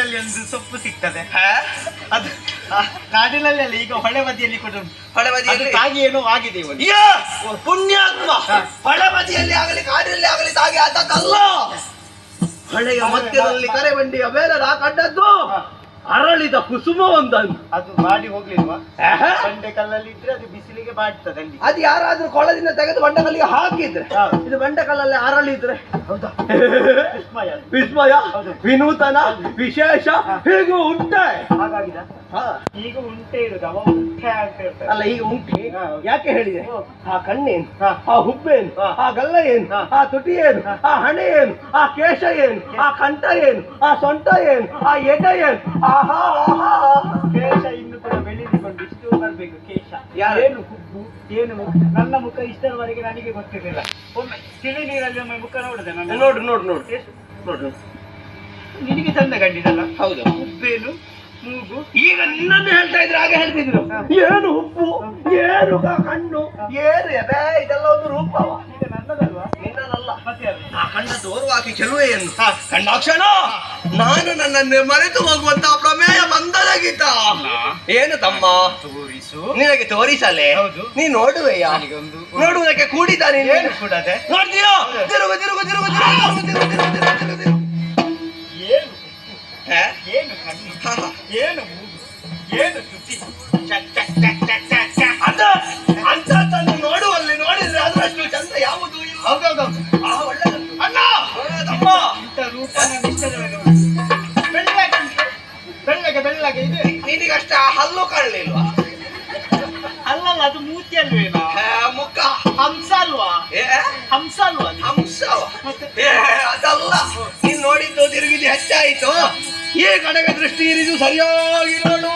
ಕಾಡಿನಲ್ಲಿ ಒಂದು ಸೊಪ್ಪು ಸಿಗ್ತದೆ. ಅದು ಕಾಡಿನಲ್ಲಿ ಅಲ್ಲ, ಈಗ ಹೊಳೆ ಬದಿಯಲ್ಲಿ ಕೂಡ ಹೊಳೆ ಬದಿಯಲ್ಲಿ ತಾಗಿ ಏನೋ ಆಗಿದೆ. ಪುಣ್ಯಾತ್ಮ, ಹೊಳೆ ಬದಿಯಲ್ಲಿ ಆಗಲಿ ಕಾಡಿನಲ್ಲಿ ಆಗಲಿ ತಾಗಿ ಆದದ್ದಲ್ಲ. ಹೊಳೆಯ ಮಧ್ಯದಲ್ಲಿ ಕರೆಬಂಡಿಯ ಮೇಲೆ ಕಂಡದ್ದು ಅರಳಿದ ಕುಸುಮ ಒಂದನ್ನು. ಅದು ಬಾಡಿ ಹೋಗ್ಲಿಲ್ವಾ? ಬಂಡೆ ಕಲ್ಲಲ್ಲಿ ಇದ್ರೆ ಅದು ಬಿಸಿಲಿಗೆ ಬಾಡ್ತದೆ. ಅದು ಯಾರಾದ್ರೂ ಕೊಳದಿಂದ ತೆಗೆದು ಬಂಡೆ ಕಲ್ಲಿಗೆ ಹಾಕಿದ್ರೆ, ಇದು ಬಂಡೆ ಕಲ್ಲಲ್ಲಿ ಅರಳಿದ್ರೆ ಹೌದಾ? ವಿಸ್ಮಯ, ವಿನೂತನ, ವಿಶೇಷ ಹೀಗೂ ಉಂಟೆ. ಹಾಗಾಗಿದ ಈಗ ಉಂಟೆ ಇರುದು, ಅವ ಉಂಟೆ ಅಂತ ಹೇಳ್ತಾರೆ. ಅಲ್ಲ, ಈಗ ಉಂಟೆ ಯಾಕೆ ಹೇಳಿದೆ? ಆ ಕಣ್ಣೇನು, ಆ ಹುಬ್ಬೇನು, ಆ ಗಲ್ಲ ಏನು, ಆ ತುಟಿ ಏನು, ಆ ಹಣೆ ಏನು, ಆ ಕೇಶ ಏನು, ಆ ಕಂಠ ಏನು, ಆ ಸೊಂಟ ಏನು, ಆ ಎಡ ಏನು. ಆಹಾ ಆಹಾ, ಕೇಶ ಇನ್ನು ಕೂಡ ಬೆಳೆದುಕೊಂಡು ಇಷ್ಟು ಬರ್ಬೇಕು. ಕೇಶ ಏನು, ಹುಬ್ಬು ಏನು, ನನ್ನ ಮುಖ ಇಷ್ಟರವರೆಗೆ ನನಗೆ ಗೊತ್ತಿರಲಿಲ್ಲ. ಒಮ್ಮೆ ತಿಳಿ ನೀರಲ್ಲಿ ಒಮ್ಮೆ ಮುಖ ನೋಡಿದೆ ನಾನು. ನೋಡು ನೋಡು ನೋಡು ನೋಡು, ನಿನಗೆ ಚಂದ ಕಂಡಿದ್ದಲ್ಲ. ಹೌದು. ಹುಬ್ಬೇನು, ಮೂಗು. ಈಗ ನಿನ್ನನ್ನು ಹೇಳ್ತಾ ಇದ್ರೆ ಹಾಗೆ ಹೇಳ್ತಿದ್ರು. ಏನು ಹುಬ್ಬು, ಏನು ಕಣ್ಣು, ಏನು ಎದೆ, ಇದೆಲ್ಲ ಒಂದು ರೂಪವ. ಈಗ ನನ್ನದಲ್ವಾ? ನಿನ್ನದಲ್ಲ. ಮತ್ತೆ ಆ ಕಣ್ಣ ತೋರುವಾಕಿ ಚೆಲುವೆಯನ್ನು ಕಂಡಾಕ್ಷಣ ನಾನು ನನ್ನನ್ನು ಮರೆತು ಹೋಗುವಂತ ಪ್ರಮೇಯ ಬಂದದಾಗಿತ್ತ. ಏನು ತಮ್ಮ ತೋರಿಸು, ನಿನಗೆ ತೋರಿಸಲೇ? ಹೌದು. ನೀ ನೋಡುವೆಯಾ? ನೋಡುವುದಕ್ಕೆ ಕೂಡಿದ್ದಾನೆ. ಏನು ಕೂಡದೆ? ನೋಡ್ತೀಯೋ? ತಿರುಗು ತಿರುಗು ತಿರುಗು ತಿರುಗು ತಿರುಗು ತಿರುಗು ತಿರುಗು ತಿರುಗು. ಏನು ಏನು ಕಣ್ಣು, ಏನು ಮೂಗು, ಏನು ತುಟಿ. ಅಂತನ್ನು ನೋಡುವಲ್ಲಿ ನೋಡಿದ್ರೆ ಅದರಷ್ಟು ಚಂದ ಯಾವುದು ಇಲ್ಲ. ಹೌದೌದೌದು. ಒಳ್ಳೆದುಂಟು ಅಣ್ಣ. ತಮ್ಮ ಇಂಥ ರೂಪ ನಾನು ಇಷ್ಟದವರೆಗೆ ಬೆಳ್ಳಗೆ ಬೆಳ್ಳಗೆ ಬೆಳ್ಳಗೆ ಇದೆ. ನಿನಗಷ್ಟ ಹಲ್ಲು ಕಾಣಲಿಲ್ವಾ? ಅಲ್ಲಲ್ಲ, ಅದು ಮೂತಿ ಅಲ್ವೇನಾ? ಮುಖ ಹಂಸ ಅಲ್ವಾ? ಹಂಸ ಅಲ್ವಾ? ಹಂಸವ ಅದಲ್ಲ. ನೀನ್ ನೋಡಿದ್ದು ತಿರುಗಿದ್ದು ಹೆಚ್ಚಾಯಿತು. ಈ ಕಡೆಗೆ ದೃಷ್ಟಿ ಇರಿದು ಸರಿಯಾಗಿ ನೋಡು.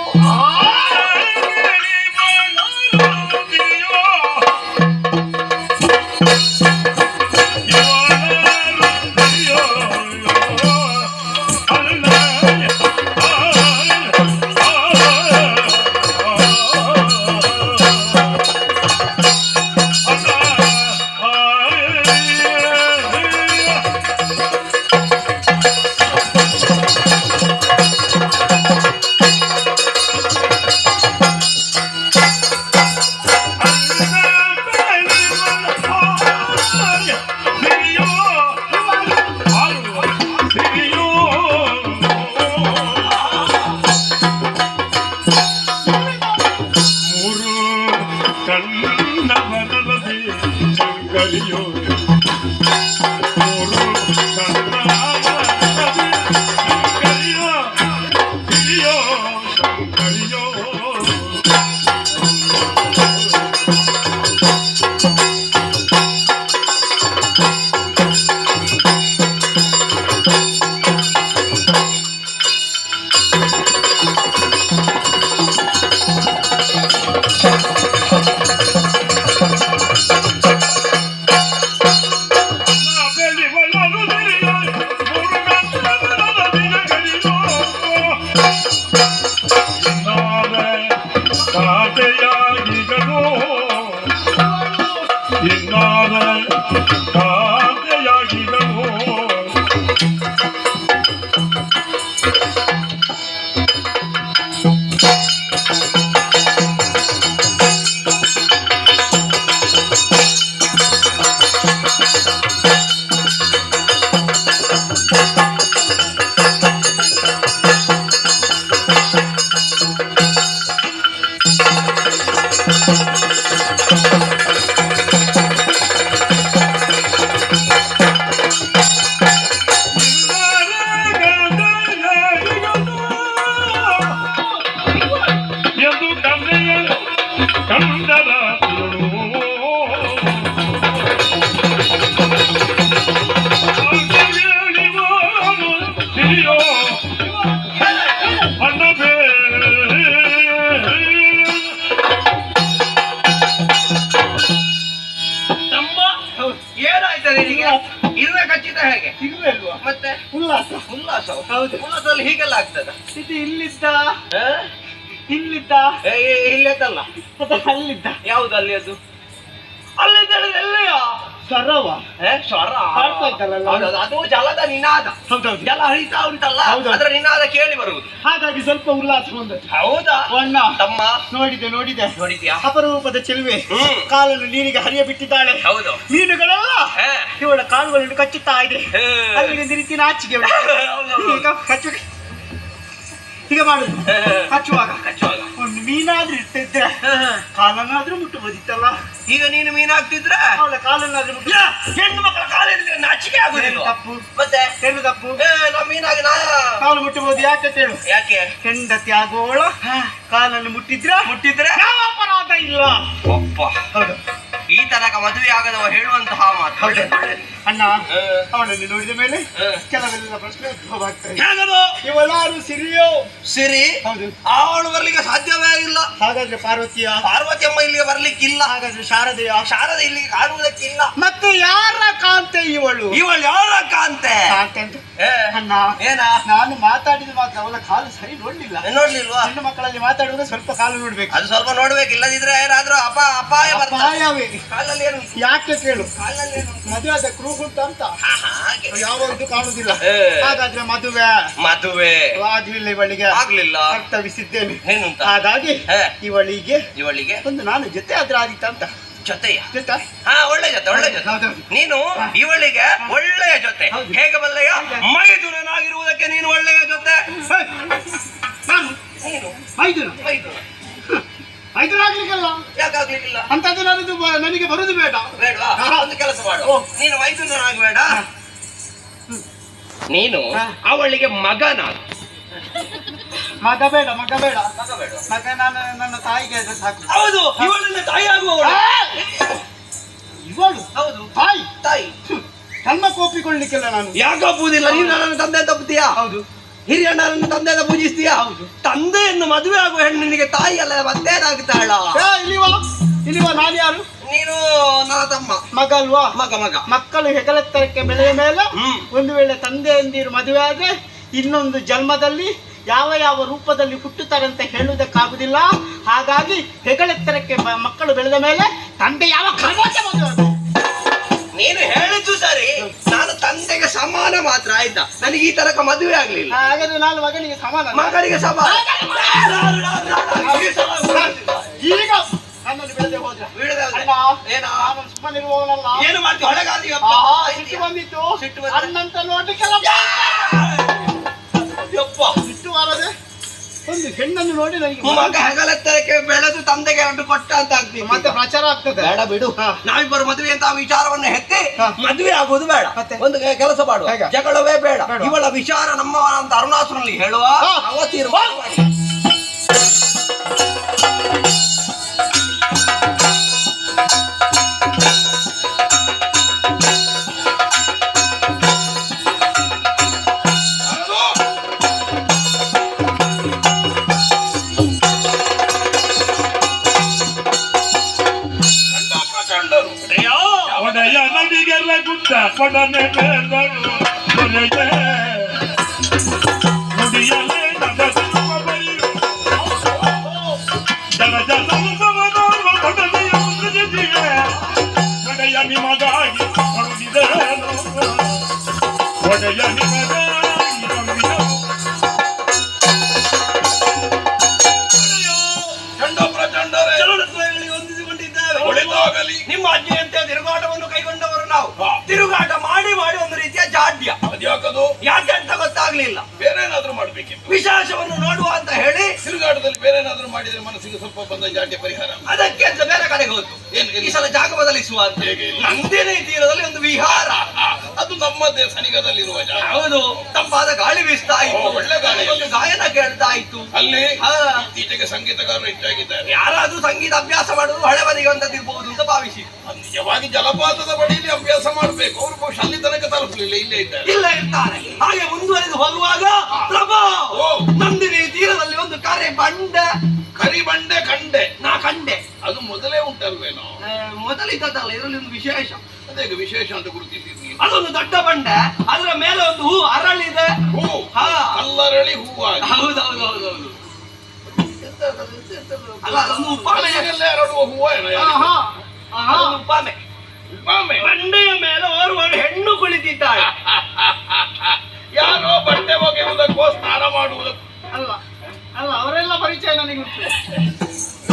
ಇರುವೆ ಕಚ್ಚಿದ ಹೇಗೆ? ಇರುವೆ ಅಲ್ವಾ? ಮತ್ತೆ ಉಲ್ಲಾಸ. ಉಲ್ಲಾಸ. ಹೌದು. ಉಲ್ಲಾಸದಲ್ಲಿ ಹೀಗೆಲ್ಲ ಆಗ್ತದ? ಇದು ಇಲ್ಲಿದ್ದ ಇಲ್ಲಿದ್ದ ಇಲ್ಲದಲ್ಲ, ಅಲ್ಲಿದ್ದ. ಯಾವ್ದು ಅಲ್ಲಿ? ಅದು ಅಲ್ಲಿದ್ದ ಎಲ್ಲಿಯ ಸ್ವರವ ಸ್ವರ ಹಾಡ್ತಾಯ್ತಲ್ಲ ಹೌದೌದು, ಅದು ಜಲದ ನಿನಾದ. ಹೌದೌದು. ಜಲ ಹರಿತಾ ಉಂಟಲ್ಲ, ಹೌದೌದು. ಅದರ ನಿನಾದ ಕೇಳಿ ಬರುವುದು. ಹಾಗಾಗಿ ಸ್ವಲ್ಪ ಉಲ್ಲಾಸ ಬಂದದ್ದು. ಹೌದಾ ಅಣ್ಣ ತಮ್ಮ? ನೋಡಿದೆ ನೋಡಿದ್ಯಾ? ಅಪರೂಪದ ಚೆಲುವೆ ಕಾಲನ್ನು ನೀರಿಗೆ ಹರಿಯ ಬಿಟ್ಟಿದ್ದಾಳೆ. ಹೌದು. ಮೀನುಗಳೆಲ್ಲ ಇವಳ ಕಾಲುಗಳನ್ನು ಕಚ್ಚುತ್ತಾ ಇದೆ. ಹೇ. ಅಲ್ಲಿಗೆ ರೀತಿ ನಾಚಿಕೆ ಈಗ ಕಚ್ಚು ಹೀಗೆ ಮಾಡುದು. ಕಚ್ಚುವಾಗ ಒಂದು ಮೀನಾದ್ರೂ ಇರ್ತಿದ್ರೆ ಕಾಲನ್ನಾದ್ರೂ ಮುಟ್ಟಬಹುದಿತ್ತಲ್ಲ. ಈಗ ನೀನು ಮೀನಾಗ್ತಿದ್ರೆ ಅವಳ ಕಾಲನ್ನಾದ್ರೂ ಮುಟ್ಟ. ಹೆಣ್ಣು ಮಕ್ಕಳ ಕಾಲಿದ್ರೆ ನಾಚಿಕೆ ಆಗುದಿಲ್ಲ. ತಪ್ಪು ಮತ್ತೆ ಏನು ತಪ್ಪು? ನಾ ಮೀನಾಗಿ ಕಾಲು ಮುಟ್ಟಬಹುದು. ಯಾಕೆ ಹೇಳು? ಯಾಕೆ? ಹೆಂಡತಿ ಆಗುವವಳ ಕಾಲನ್ನು ಮುಟ್ಟಿದ್ರೆ ಯಾವ ಅಪರಾಧ ಇಲ್ಲ. ಒಪ್ಪ. ಹೌದು. ಈ ತನಕ ಮದುವೆ ಆಗದವ ಹೇಳುವಂತಹ ಮಾತು. ಅಣ್ಣ ಅವಳನ್ನು ನೋಡಿದ ಮೇಲೆ ಕೆಲವೆಲ್ಲ ಪ್ರಶ್ನೆ ಉದ್ಭವವಾಗ್ತದೆ. ಹೇಗದು? ಇವಳಾರು ಸಿರಿಯೋ? ಸಿರಿ? ಹೌದು. ಅವಳು ಬರ್ಲಿಕ್ಕೆ ಸಾಧ್ಯವೇ ಇಲ್ಲ. ಹಾಗಾದ್ರೆ ಪಾರ್ವತಿಯ? ಪಾರ್ವತಿ ಅಮ್ಮ ಇಲ್ಲಿಗೆ ಬರ್ಲಿಕ್ಕಿಲ್ಲ. ಹಾಗಾದ್ರೆ ಶಾರದೆಯ? ಶಾರದೆ ಇಲ್ಲಿಗೆ ಕಾಣುವುದಕ್ಕಿಲ್ಲ. ಮತ್ತೆ ಯಾರ ಕಾಂತೆ ಇವಳು? ಇವಳು ಯಾರ ಕಾಂತೆ? ಕಾಂತೆ ಅಂತ ಅಣ್ಣ ಏನ? ನಾನು ಮಾತಾಡಿದ ಮಾತ್ರ ಅವಳ ಕಾಲು ಸರಿ ನೋಡ್ಲಿಲ್ಲ. ನೋಡ್ಲಿಲ್ವಾ? ಹೆಣ್ಣು ಮಕ್ಕಳಲ್ಲಿ ಮಾತಾಡುವಾಗ ಸ್ವಲ್ಪ ಕಾಲು ನೋಡ್ಬೇಕು. ಅದು ಸ್ವಲ್ಪ ನೋಡ್ಬೇಕು, ಇಲ್ಲದಿದ್ರೆ ಏನಾದ್ರೂ ಅಪಾಯ ಬರ್ತದೆ. ಅಪಾಯವೇ. ಕಾಲಲ್ಲಿ ಏನು? ಯಾಕೆ ಕೇಳು? ಕಾಲಲ್ಲಿ ಏನು? ಮದುವೆ ಆದ ಕ್ರೂಗುಂಟ ಅಂತ ಹಾಗೆ ಯಾವುದು ಕಾಣುದಿಲ್ಲ. ಹಾಗಾದ್ರೆ ಮದುವೆ ಆಗ್ಲಿಲ್ಲ ಇವಳಿಗೆ. ಆಗ್ಲಿಲ್ಲ. ಕರ್ತವಿಸಿದ್ದೇನೆ. ಏನಂತ? ಹಾಗಾಗಿ ಇವಳಿಗೆ ಒಂದು ನಾನು ಜೊತೆ ಆದ್ರೆ ಆದಿತ್ತ ಅಂತ. ಜೊತೆಯ? ಜೊತೆ? ಒಳ್ಳೆ ಜೊತೆ. ನೀನು ಇವಳಿಗೆ ಒಳ್ಳೆಯ ಜೊತೆ. ಹೌದು. ಹೇಗೆ ಬಲ್ಲೆಯ? ಮೈದುನನಾಗಿರುವುದಕ್ಕೆ ನೀನು ಒಳ್ಳೆಯ ಜೊತೆ. ನಾನು ನೀನು ಮೈದುನ ಆಗ್ಲಿಕ್ಕಲ್ಲ. ಯಾಕಾಗ್ಲಿಕ್ಕಿಲ್ಲ? ಅಂತದ್ದು ನನಗೆ ಬರುದು ಬೇಡ. ಬೇಡವಾ? ಒಂದು ಕೆಲಸ ಮಾಡು, ನೀನು ಮೈದುನನಾಗಬೇಡ, ನೀನು ಅವಳಿಗೆ ಮಗನಾಗ. ಮಗ ಬೇಡ. ಮಗ ನಾನು ನನ್ನ ತಾಯಿಗೆ ಆದ್ರೆ ಸಾಕು. ಹೌದು, ಇವಳನ್ನ ತಾಯಿ ಆಗುವವಳು. ಇವಳು? ಹೌದು, ತಾಯಿ. ನನ್ನ ಕೋಪಿಕೊಳ್ಳಿಕ್ಕಿಲ್ಲ ನಾನು. ಯಾಕೆ ಒಪ್ಪುವುದಿಲ್ಲ? ನೀನು ನನ್ನ ತಂದೆ ಅಂತ ಒಪ್ಪುತ್ತೀಯಾ? ಹೌದು. ಹಿರಿಯಣ್ಣನನ್ನು ತಂದೆ ಅಂತ ಪೂಜಿಸ್ತೀಯಾ? ಹೌದು. ತಂದೆಯನ್ನು ಮದುವೆ ಆಗುವ ಹೆಣ್ಣಿನಿಗೆ ತಾಯಿ ಅಲ್ಲ ಮತ್ತೇನಾಗ್ತಾಳ? ಇಲ್ಲಿವ ನಾನು ಯಾರು? ನೀನು ನನ್ನ ತಮ್ಮ. ಮಗ ಅಲ್ವಾ? ಮಗ. ಮಕ್ಕಳು ಹೆಗಲೆತ್ತರಕ್ಕೆ ಬೆಳೆಯ ಮೇಲೆ ಒಂದು ವೇಳೆ ತಂದೆಯಂದಿರು ಮದುವೆ ಆದ್ರೆ ಇನ್ನೊಂದು ಜನ್ಮದಲ್ಲಿ ಯಾವ ರೂಪದಲ್ಲಿ ಹುಟ್ಟುತ್ತಾರಂತ ಹೇಳುವುದಕ್ಕಾಗುದಿಲ್ಲ. ಹಾಗಾಗಿ ಹೆಗಲೆತ್ತರಕ್ಕೆ ಮಕ್ಕಳು ಬೆಳೆದ ಮೇಲೆ ತಂದೆ ಯಾವ ಕ್ರಮಕ್ಕೆ ಮದುವೆ. ನೀನು ಹೇಳಿದ್ದು ಸರಿ, ನಾನು ತಂದೆಗೆ ಸಮಾನ ಮಾತ್ರ. ಆಯ್ತಾ? ನನಗೆ ಈ ತನಕ ಮದುವೆ ಆಗ್ಲಿಲ್ಲ. ಹಾಗಾದ್ರೆ ನಾನು ಮಗನಿಗೆ ಸಮಾನ. ಮಗನಿಗೆ ಸಮಾನ. ಈಗ ನನ್ನನ್ನು ಬೆಳೆದೇ ಹೋದ್ರೆ ಸುಮ್ಮನಿರುವವನಲ್ಲ. ಏನು ಮಾಡ್ತೀವಿ? ಸಿಟ್ಟು ಬಂದಿತ್ತು ಅನ್ನಂತ ನೋಡ್ಲಿಕ್ಕೆಲ್ಲ ಸಿಟ್ಟು ಬಾರದೆ ಒಂದು ಹೆಣ್ಣನ್ನು ನೋಡಿ ನನಗೆ ಮಗ ಹೆಗಲೆತ್ತರಕ್ಕೆ ಬೆಳೆದು ತಂದೆಗೆ ಎರಡು ಕೊಟ್ಟ ಅಂತ ಆಗ್ತೀವಿ. ಮತ್ತೆ ಪ್ರಚಾರ ಆಗ್ತದೆ. ಬೇಡ ಬಿಡು, ನಾವಿಬ್ಬರು ಮದುವೆ ಅಂತ ವಿಚಾರವನ್ನು ಎತ್ತಿ ಮದುವೆ ಆಗುವುದು ಬೇಡ. ಒಂದು ಕೆಲಸ ಮಾಡುವ, ಜಗಳವೇ ಬೇಡ. ಇವಳ ವಿಚಾರ ನಮ್ಮ ಅಂತ ಅರುಣಾಸುರಲ್ಲಿ ಹೇಳುವ ಅವತ್ತಿರುವ ನಡಿಗೆಲ್ಲ ಗುಡ್ಡ ಕೊಡನೆ ಬೇದರು ನುಡಿಯಲೇ ಜನ ಕೊಡನೆಯ ಮುಂದಿದೆ ನಡೆಯ ನಿಮಗಾಗಿ ಹೊರಡಿದನು ಒಡೆಯ ನಿಮಗಾಗಿ ಹೊಂದಿಸಿಕೊಂಡಿದ್ದೇವೆ. ನಿಮ್ಮ ಅಜ್ಜಿಯಂತೆ ತಿರುಗಾಟವನ್ನು ಕೈಗೊಂಡವರು ನಾವು. ತಿರುಗಾಟ ಮಾಡಿ ಒಂದು ರೀತಿಯ ಜಾಡ್ಯ. ಅದ್ಯಾಕದು? ಯಾಕೆ ಅಂತ ಗೊತ್ತಾಗ್ಲಿಲ್ಲ. ಬೇರೇನಾದ್ರೂ ಮಾಡ್ಬೇಕಿತ್ತು. ವಿಶೇಷವನ್ನು ನೋಡುವ ಅಂತ ಹೇಳಿ ತಿರುಗಾಟದಲ್ಲಿ ಬೇರೇನಾದ್ರೂ ಮಾಡಿದ್ರೆ ಮನಸ್ಸಿಗೆ ಸ್ವಲ್ಪ ಬಂದ ಜಾಡ್ಯ ಪರಿಹಾರ. ಅದಕ್ಕೆ ಅಂತ ಬೇರೆ ಕಡೆಗೆ ಹೋಯ್ತು. ಈ ಸಲ ಜಾಗ ಬದಲಿಸುವ ಅಂತ ಹೇಗೆ ನಂದಿನಿ ತೀರದಲ್ಲಿ ಒಂದು ವಿಹಾರ. ಅದು ನಮ್ಮದೇ ಸನಿಗದಲ್ಲಿರುವ ಜಾಗ. ಹೌದು, ತಂಪಾದ ಗಾಳಿ ಬೀಸ್ತಾ ಇತ್ತು. ಒಳ್ಳೆ ಗಾಳಿ. ಒಂದು ಗಾಯನ ಕೇಳ್ತಾ ಇತ್ತು. ಅಲ್ಲಿ ಇತ್ತೀಚೆಗೆ ಸಂಗೀತಗಾರರು ಹೆಚ್ಚಾಗಿದ್ದಾರೆ. ಯಾರಾದ್ರೂ ಸಂಗೀತ ಅಭ್ಯಾಸ ಮಾಡುವುದು ಹಳೆ ಬದಿಗೆ ಅಂತದಿರ್ಬಹುದು ಅಂತ ಭಾವಿಸಿ ನಿಜವಾಗಿ ಜಲಪಾತದ ಬಳಿಯಲ್ಲಿ ಅಭ್ಯಾಸ ಮಾಡಬೇಕು. ಅವರು ಬಹುಶಃ ಅಲ್ಲಿ ತನಕ ತಲುಪಲಿಲ್ಲ, ಇಲ್ಲೇ ಇದ್ದಾರೆ. ಇಲ್ಲ ಇರ್ತಾರೆ. ಹಾಗೆ ಮುಂದುವರೆದು ಹೋಗುವಾಗ ಪ್ರಭಾ ನಂದಿನಿ ತೀರದಲ್ಲಿ ಒಂದು ಕರಿಬಂಡೆ ಕಂಡೆ. ನಾ ಕಂಡೆ. ಅದು ಮೊದಲೇ ಉಂಟಲ್ವೇನೋ? ಮೊದಲಿದ್ದಲ್ಲ, ಇದರಲ್ಲಿ ಒಂದು ವಿಶೇಷ. ಅದೇ ವಿಶೇಷ ಅಂತ ಗುರುತಿಸಿದ್ವಿ. ಅದೊಂದು ದೊಡ್ಡ ಬಂಡೆ, ಅದರ ಮೇಲೆ ಒಂದು ಹೂ ಅರಳಿದೆ. ಹೂ ಕಲ್ಲರಳಿ ಹೂವಾಗಿ. ಹೌದೌದೌದೌದು. ಅಲ್ಲ, ಅದೊಂದು ಉಪಾಮೆ. ಅರಳುವ ಹೂವ ಉಪಾಮೆ. ಮಾಮೆ ಬಂಡೆಯ ಮೇಲೆ ಓರ್ವಳು ಹೆಣ್ಣು ಕುಳಿತಿದ್ದಾಳೆ. ಯಾರೋ ಬಟ್ಟೆ ಒಗೆಯುವುದಕ್ಕೋ ಸ್ನಾನ ಮಾಡುವುದಕ್ಕೋ ಅಲ್ಲ ಅಲ್ಲ ಅವರೆಲ್ಲ ಪರಿಚಯ ನನಗೆ ಉಂಟು.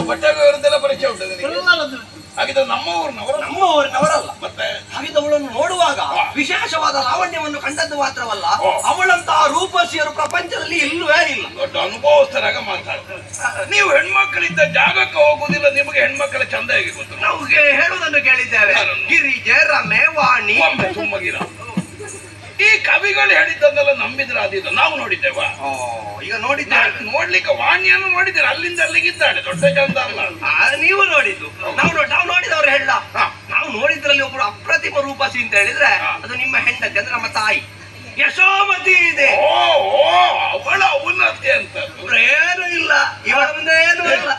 ಬಟ್ಟೆ ಒಗೆಯುವುದೆಲ್ಲ ಪರಿಚಯ ಉಂಟು ನಿನಗೆ? ಎಲ್ಲರದ್ದು ಉಂಟು. ಹಾಗಿದ್ರೆ ನಮ್ಮ ಊರಿನವರು ನಮ್ಮ ಊರಿನವರಲ್ಲ. ಮತ್ತೆ ಹಾಗಿದ್ದು ಅವಳನ್ನು ನೋಡುವಾಗ ವಿಶೇಷವಾದ ಲಾವಣ್ಯವನ್ನು ಕಂಡದ್ದು ಮಾತ್ರವಲ್ಲ, ಅವಳಂತಹ ರೂಪಸಿಯರು ಪ್ರಪಂಚದಲ್ಲಿ ಇಲ್ಲವೇ ಇಲ್ಲ. ದೊಡ್ಡ ಅನುಭವಸ್ಥರಾಗ ಮಾತಾಡ್ತಾರೆ. ನೀವು ಹೆಣ್ಮಕ್ಕಳಿದ್ದ ಜಾಗಕ್ಕೆ ಹೋಗುವುದಿಲ್ಲ, ನಿಮಗೆ ಹೆಣ್ಮಕ್ಕಳ ಚಂದ ಹೇಗೆ ಗೊತ್ತು? ನಮಗೆ ಹೇಳುವುದನ್ನು ಕೇಳಿದ್ದೇವೆ. ಗಿರಿಜೆ, ರಮೆ, ವಾಣಿ. ಒಮ್ಮೆ ಸುಮ್ಮಗಿರ. ಈ ಕವಿಗಳು ಹೇಳಿದ್ದನ್ನೆಲ್ಲ ನಂಬಿದ್ರೆ ಅದಿಲ್ಲ. ನಾವು ನೋಡಿದ್ದೇವಾ? ಈಗ ನೋಡಿದ್ದೇವೆ. ನೋಡ್ಲಿಕ್ಕೆ ವಾಣಿಯನ್ನು ನೋಡಿದ್ದೇನೆ, ಅಲ್ಲಿಂದ ಅಲ್ಲಿಗಿದ್ದಾಳೆ, ದೊಡ್ಡ ಚಂದ ಅಲ್ಲ. ನೀವು ನೋಡಿದ್ದು. ನಾವು ನೋಡಿದವರು ಹೇಳ. ನಾವು ನೋಡಿದ್ರಲ್ಲಿ ಒಬ್ರು ಅಪ್ರತಿಮ ರೂಪಸಿ ಅಂತ ಹೇಳಿದ್ರೆ ಅದು ನಿಮ್ಮ ಹೆಂಡತಿ, ಅಂದ್ರೆ ನಮ್ಮ ತಾಯಿ ಯಶೋಮತಿ ಇದೆ. ಓ ಅವಳ ಉನ್ನತಿ ಅಂತ ಏನು ಇಲ್ಲ, ಇವಳ ಮುಂದೆ ಏನು ಇಲ್ಲ.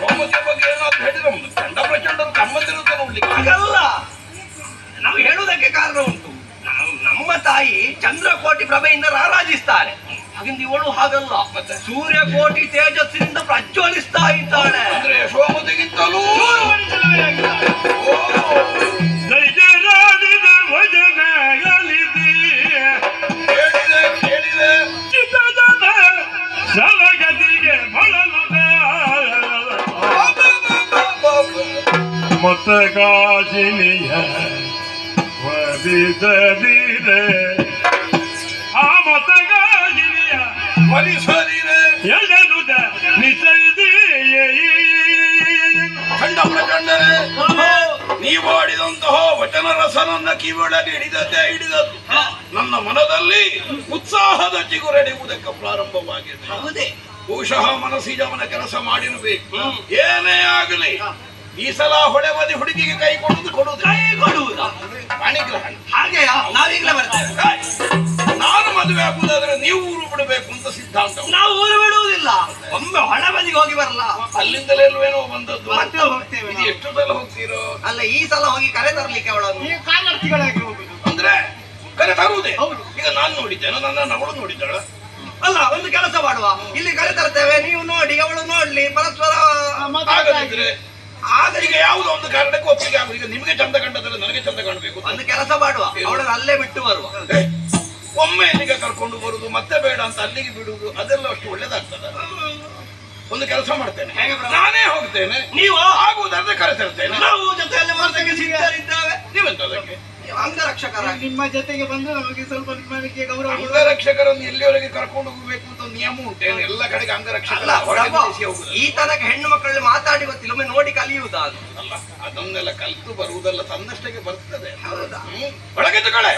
ಸೋಮತಿಯ ಬಗ್ಗೆ ಏನಾದ್ರು ಹೇಳಿದ್ರೆ ಚಂಡ ಪ್ರಚಂಡ ತಮ್ಮಂದಿರುತ್ತೆ ನೋಡ್ಲಿಕ್ಕೆ. ಹಾಗಲ್ಲ, ನಾವು ಹೇಳುವುದಕ್ಕೆ ಕಾರಣ ಉಂಟು. ನಮ್ಮ ತಾಯಿ ಚಂದ್ರಕೋಟಿ ಪ್ರಭೆಯಿಂದ ರಾರಾಜಿಸ್ತಾರೆ. ಹಾಗಿಂದ ಇವಳು ಹಾಗಲ್ಲ, ಮತ್ತೆ ಸೂರ್ಯಕೋಟಿ ತೇಜಸ್ಸಿನಿಂದ ಪ್ರಜ್ವಲಿಸ್ತಾ ಇದ್ದಾಳೆ. ಅಂದ್ರೆ ಯಶೋಮತಿಗಿಂತಲೂ ಕೇಳಿದೆ ಜಲಗದಿಗೆ ಮತ್ತೆ ಗಾಜಿನಿಯ ವರಿಸದಿರೆ ಆ ಮತ್ತೆ ಗಾಜಿನಿಯ ಪರಿಸರಿರೆ ಎಳೆದುದ ನಿಸೈದಿಯೇ ಖಂಡ ಪ್ರಚಂಡರೇ, ನೀವು ಆಡಿದಂತಹ ವಚನ ರಸನನ್ನ ಕಿವಿಯೊಳಗೆ ಹಿಡಿದದ್ದು ನನ್ನ ಮನದಲ್ಲಿ ಉತ್ಸಾಹದ ಚಿಗುರೆಡೆಯುವುದಕ್ಕೆ ಪ್ರಾರಂಭವಾಗಿದೆ. ಹೌದೇ? ಬಹುಶಃ ಮನಸ್ಸಿಜವನ ಕೆಲಸ ಮಾಡಿರಬೇಕು. ಏನೇ ಆಗಲಿ ಈ ಸಲ ಹೊಳೆಬದಿ ಹುಡುಗಿಗೆ ಕೈ ಕೊಡುವುದು ವಾಣಿಗ್ರಹಣ. ಹಾಗೆ ನಾವೀಗಲೇ ಬರ್ತೇವೆ. ನಾನು ಮದುವೆ ಆಗುವುದಾದ್ರೆ ನೀವು ಊರು ಬಿಡಬೇಕು ಅಂತ ಸಿದ್ಧಾಂತ. ನಾವು ಊರು ಬಿಡುವುದಿಲ್ಲ, ಒಮ್ಮೆ ಹೊಳೆ ಬದಿಗೆ ಹೋಗಿ ಬರಲ್ಲ. ಅಲ್ಲಿಂದಲೇ ಅಲ್ವೇನೋ ಬಂದದ್ದು. ಮತ್ತೆ ಹೋಗ್ತೇವೆ ಇದು ಎಷ್ಟು ಸಲ ಹೋಗ್ತೀರೋ? ಅಲ್ಲ, ಈ ಸಲ ಹೋಗಿ ಕರೆ ತರಲಿಕ್ಕೆ ಅವಳನ್ನು. ಈ ಕಾಲರ್ತಿಗಳಾಗಿ ಹೋಗುದು. ಅಂದ್ರೆ ಕರೆ ತರುವುದೇ. ಹೌದು. ಈಗ ನಾನು ನೋಡಿದ್ದೇನೆ, ನನ್ನ ಅವಳು ನೋಡಿದ್ದಾಳ. ಅಲ್ಲ, ಒಂದು ಕೆಲಸ ಮಾಡುವ, ಇಲ್ಲಿ ಕರೆ ತರ್ತೇವೆ, ನೀವು ನೋಡಿ ಅವಳು ನೋಡ್ಲಿ, ಪರಸ್ಪರ ಆಗದಿದ್ರೆ ಆಗ ಈಗ ಯಾವುದೋ ಒಂದು ಕಾರಣಕ್ಕೆ ಒಪ್ಪಿಗೆ ಆಗುದು. ಈಗ ನಿಮಗೆ ಚಂದ ಕಂಡದ್ರೆ ನನಗೆ ಚಂದ ಕಾಣಬೇಕು. ಒಂದು ಕೆಲಸ ಮಾಡುವ, ಅವಳನ್ನು ಅಲ್ಲೇ ಬಿಟ್ಟು ಬರುವ. ಒಮ್ಮೆ ಇಲ್ಲಿಗೆ ಕರ್ಕೊಂಡು ಬರುದು, ಮತ್ತೆ ಬೇಡ ಅಂತ ಅಲ್ಲಿಗೆ ಬಿಡುವುದು, ಅದೆಲ್ಲ ಅಷ್ಟು ಒಳ್ಳೇದಾಗ್ತದ? ಒಂದು ಕೆಲಸ ಮಾಡ್ತೇನೆ, ನಾನೇ ಹೋಗ್ತೇನೆ, ನೀವು ಆಗುವುದಾದ್ರೆ ಕರೆ ತರ್ತೇನೆ. ನಾವು ಜೊತೆಯಲ್ಲಿ ಬರ್ತಕ್ಕೆ ಸಿದ್ಧರಿದ್ದೇವೆ. ನೀವೆಂತದಕ್ಕೆ? ಅಂಗರಕ್ಷಕರಾಗಿ ನಿಮ್ಮ ಜೊತೆಗೆ ಬಂದು ನಮಗೆ ಸ್ವಲ್ಪ ನಿಮ್ಮಕ್ಕೆ ಗೌರವ ಕೊಡುವ. ಅಂಗರಕ್ಷಕರನ್ನು ಎಲ್ಲಿವರೆಗೆ ಕರ್ಕೊಂಡು ಹೋಗಬೇಕು ಅಂತ ನಿಯಮ ಉಂಟೇನು? ಎಲ್ಲ ಕಡೆಗೆ ಅಂಗರಕ್ಷಕರ ಈ ತನಕ ಹೆಣ್ಣು ಮಕ್ಕಳಲ್ಲಿ ಮಾತಾಡಿ ಗೊತ್ತಿಲ್ಲ, ಒಮ್ಮೆ ನೋಡಿ ಕಲಿಯುವುದಾ? ಅಲ್ಲ, ಅದನ್ನೆಲ್ಲ ಕಲಿತು ಬರುವುದಲ್ಲ, ತನ್ನಷ್ಟಕ್ಕೆ ಬರ್ತದೆ. ಹೌದಾ? ಒಳಗೆ ತಗೊಳ್ಳೆ.